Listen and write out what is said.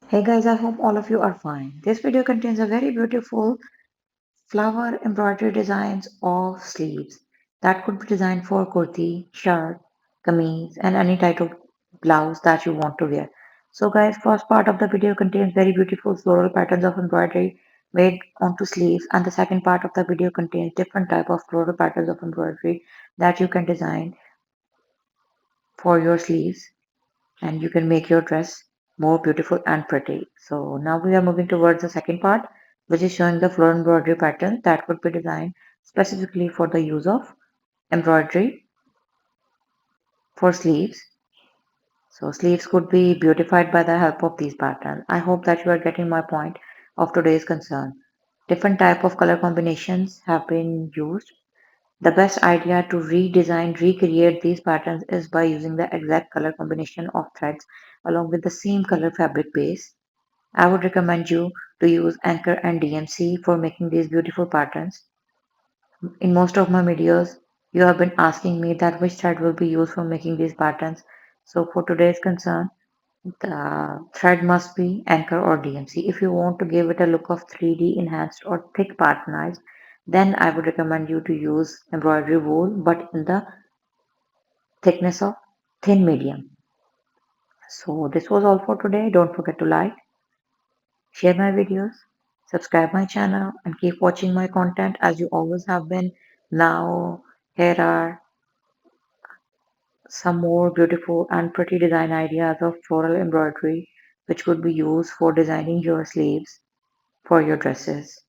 Hey guys, I hope all of you are fine. This video contains a very beautiful flower embroidery designs of sleeves that could be designed for kurti, shirt, kameez and any type of blouse that you want to wear. So guys, first part of the video contains very beautiful floral patterns of embroidery made onto sleeves, and the second part of the video contains different type of floral patterns of embroidery that you can design for your sleeves, and you can make your dress more beautiful and pretty. So now we are moving towards the second part, which is showing the floral embroidery pattern that could be designed specifically for the use of embroidery for sleeves. So sleeves could be beautified by the help of these patterns. I hope that you are getting my point of today's concern. Different type of color combinations have been used. The best idea to redesign, recreate these patterns is by using the exact color combination of threads along with the same color fabric base. I would recommend you to use Anchor and DMC for making these beautiful patterns. In most of my videos, you have been asking me that which thread will be used for making these patterns. So for today's concern, the thread must be Anchor or DMC. If you want to give it a look of 3D enhanced or thick patternized, then I would recommend you to use embroidery wool, but in the thickness of thin medium. So this was all for today. Don't forget to like, share my videos, subscribe my channel, and keep watching my content as you always have been. Now, here are some more beautiful and pretty design ideas of floral embroidery which could be used for designing your sleeves for your dresses.